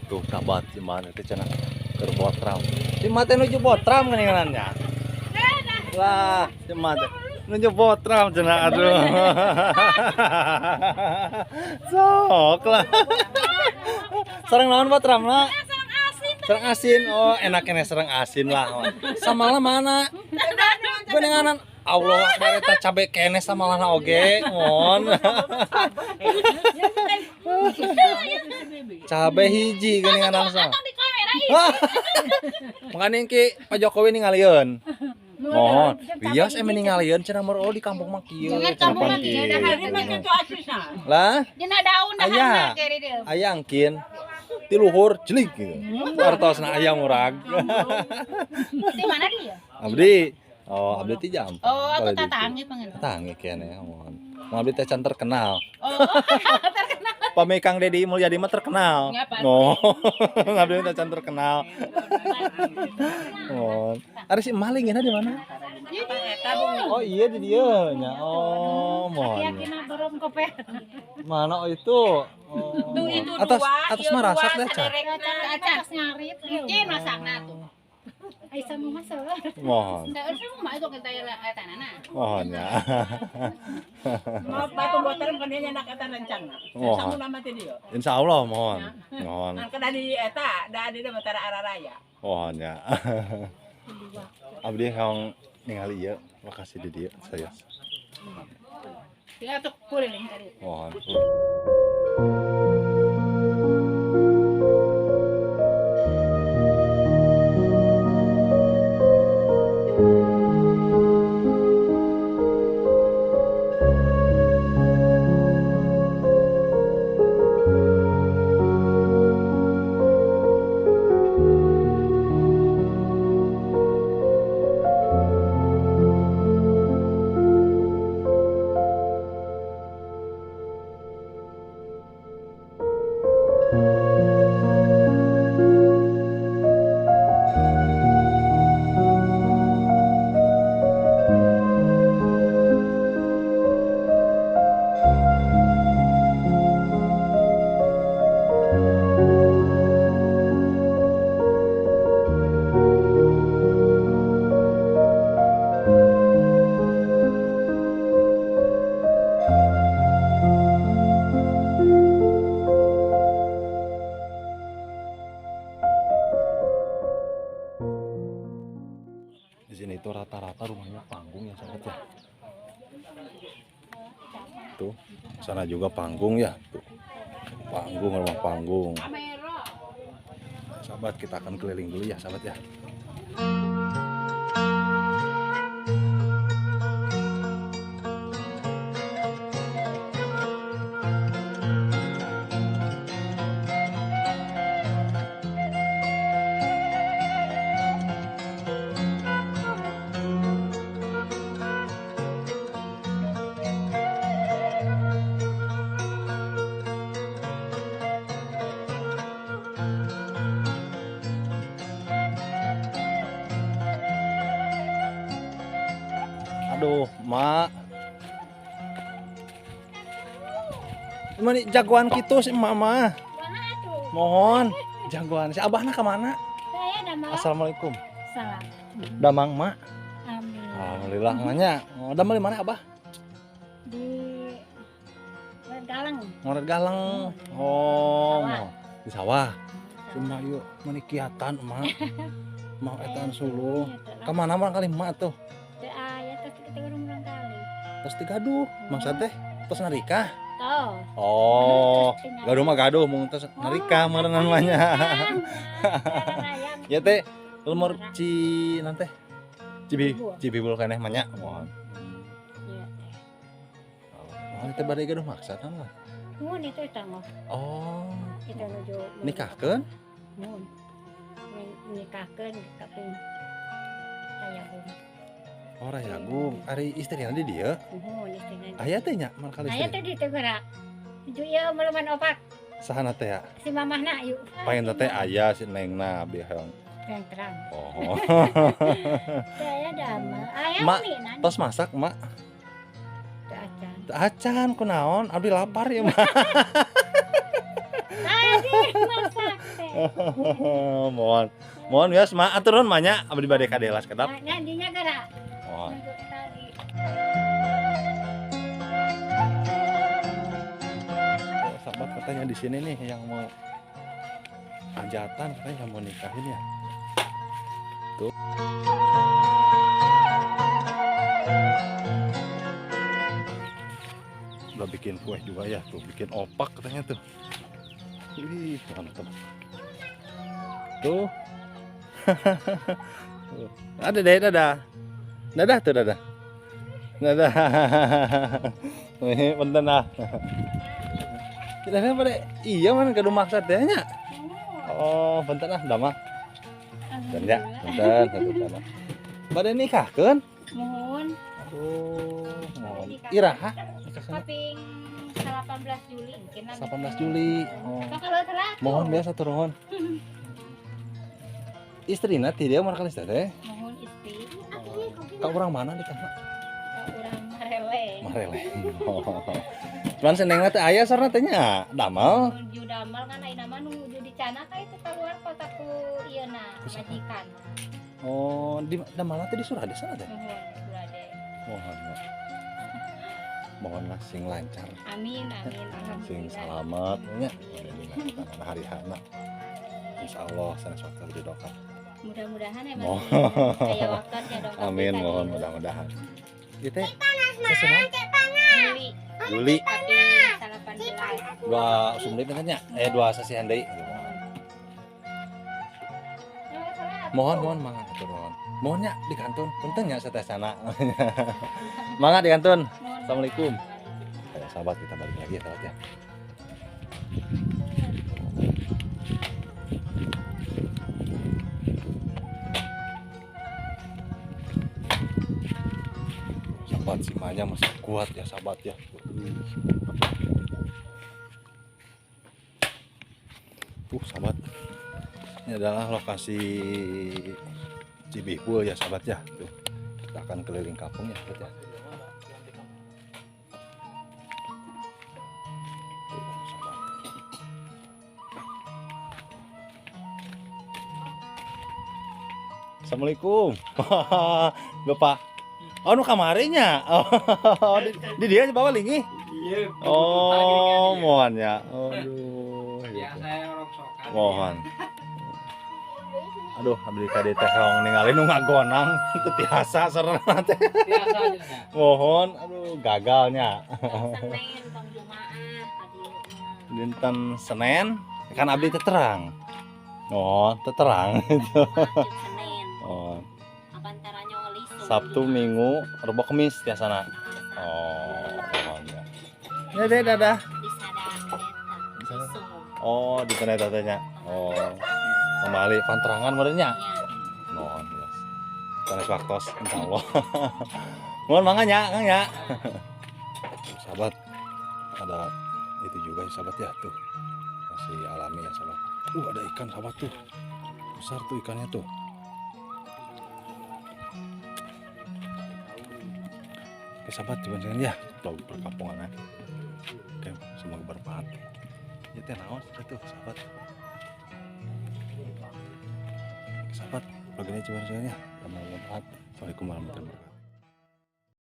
tuh kabat si mana teh cenah keur botram. Si mah teh nuju botram geuningannya. Lah, si mah teh nuju botram cenah aduh. Sok lah. Sareng naon botramna? Serang asin. Oh, enak kene serang asin lah. Samalah mana? Geuninganan Allah Akbar eta cabe kene samalahna oge. Mon. Cabe hiji geuninganan sama. Makanya ki Pak Jokowi ningalieun. Mohon, bias ningalieun cenah meureun di kampung mah kieu. Kampung mah kieu Lah, dina daun aya. Aya angkin. Ti luhur celik gitu. Artosna aya murag. di mana dia? Abdi. Oh, abdi ti Jampang. Oh, aku tatangge panggil. Tatangge kene mohon. Mau abdi teh can terkenal. Oh, terkenal. Pame Kang Dedi Mulyadi mah terkenal. No. Abdi teh can terkenal. Mohon. Ari si maling di mana? Oh iya di dieu nya. Oh, mohon. Yakin dorong koper. Mana itu? Oh. Atas mah rasak dah, Ca. Atas ngarit. Mungkin masakna tuh. Ai sama masalah. Mohon. Daun sih mah itu kita tanana. Mohon ya. Mau batu boterem kan dia nyenak eta rencang. Mohon. Samu nama teh dia. Insyaallah mohon. Mohon. Kan kada di eta, da di Batara Araraya. Mohon ya. Abdi kang ningali ieu lokasi di dieu saya. Dia tuh kuring tadi. Mohon. Di sini tuh rata-rata rumahnya panggung ya sahabat ya. Tuh, sana juga panggung ya. Tuh. Panggung, rumah panggung. Sahabat, kita akan keliling dulu ya sahabat ya. Aduh, Mak. Mana jagoan kitu si Mak mah. Mohon, jagoan si Abahna kemana? Saya nama. Assalamualaikum. Salam. Damang, Mak. Amin. Alhamdulillah nanya. Oh, damel di mana Abah? Di Galang. Ngoret Galang. Oh, mau di sawah. Cuma yuk menikiatan, Mak. Mau etan suluh. Kemana mah kali Mak tuh? Teu aya terus kita urang kali. Terus digaduh, maksud teh terus narikah? Tuh. Oh, gaduh mah gaduh, mung terus narikah meureun namanya. Ya teh, lemur ci nanti Cibibul keneh mah nya. Mohon. Iya. Oh, teh bade gaduh maksa kan lah. Mun itu tanggo. Oh, Kita nuju nikahkeun? mun. Nikahkeun kaping saya pun. Oh, Rayagung, ari istrina di dieu. Mun istrina. Aya teh nya man kali Aya istri. teh di teu gerak. Ju ieu meuluman opat Sahana teh ya? si mamahna yuk. Payen teh aya si nengna abdi hayang. Yang terang. Oh. Saya dama. Aya Mak, ulinan. tos masak, Mak. Teu acan. Teu acan kunaon? Abdi lapar ya, Mak. Adi masak teh. Mohon ya aturun manya abdi bade kadelas kedap. Nyanyinya gara. Mohon. Tadi. Sahabat katanya di sini nih yang mau hajatan katanya yang mau nikahin ya. Tuh. Udah bikin kue juga ya, tuh bikin opak katanya tuh. Wih, mantap. Tuh. Ada deh, dadah. Dadah tuh, dadah. Dadah. Wih, punten ah. Kita apa deh? Iya man kudu maksud teh nya. Oh, punten ah, da mah. Punten ya, punten. Bade nikahkeun? Mohon. Aduh, mohon. Iraha? Kaping 18 Juli mungkin 18 Juli. Oh. Kalau telah. Mohon biasa turun. Istrina ti dia markalis teh. Mohon istri. Ka urang mana nikahna? Urang Mareleng. Mareleng. Cuman senengna teh aya sarana teh nya damel. Menuju damal kan ayeuna mah nuju di Canaka itu keluar kota ku ieu na majikan. Oh, di damelna teh di Surades sana teh. Mohon Surade. Mohon. Mohonlah sing lancar. Amin amin Sing alhamdulillah. selamat nya. Hari hana. Insyaallah sanes waktu didoakan. Mudah-mudahan ya Mohon. Mas. Aya waktu ya dong. Amin, mohon mudah-mudahan. Ieu teh sesenang Juli Juli tapi 18. dua usum deui katanya. Dua sasihan deui. Mohon mangga atur mohon. Mohonnya di kantun, punten nya sateh sana. Mangga di kantun. Assalamualaikum. Ya, sahabat kita balik lagi ya sahabat ya. Sahabat si Manya masih kuat ya sahabat ya. Sahabat. Ini adalah lokasi Cibihul ya sahabat ya. Tuh. Kita akan keliling kampung ya sahabat ya. Tuh, sahabat. Assalamualaikum. Bapak. Oh, nu kamarinya. Oh, di dia bawa lingi. Iya. Oh, mohon ya. Aduh. Biasa ya roksokan. Mohon. Aduh, abdi tadi teh hong ningali nu ngagonang teu tiasa sarana teh. Biasa aja nya. Mohon, aduh gagalnya. Senin tong Jumaah tadi. Dinten Senin kan abdi teh terang. Oh, teu terang. Senin. Oh, Apantaranya oli Sabtu, Minggu, Rebo, Kamis biasana. Oh, mohon ya. Ya deh, dadah. Bisa ada Oh, di sana tatanya. Oh. Kembali panterangan merenya. Mohon ya. Sanes waktos insyaallah. Mohon manganya, Kang ya. Sahabat, ada itu juga ya sahabat ya tuh. Masih alami ya sahabat. Ada ikan sahabat tuh. Besar tuh ikannya tuh. Oke sahabat, coba ya, vlog perkampungan ya. Oke, semoga bermanfaat. Ya teh naon itu sahabat. Sahabat, bagiannya cuma sebenarnya. Assalamualaikum warahmatullahi wabarakatuh.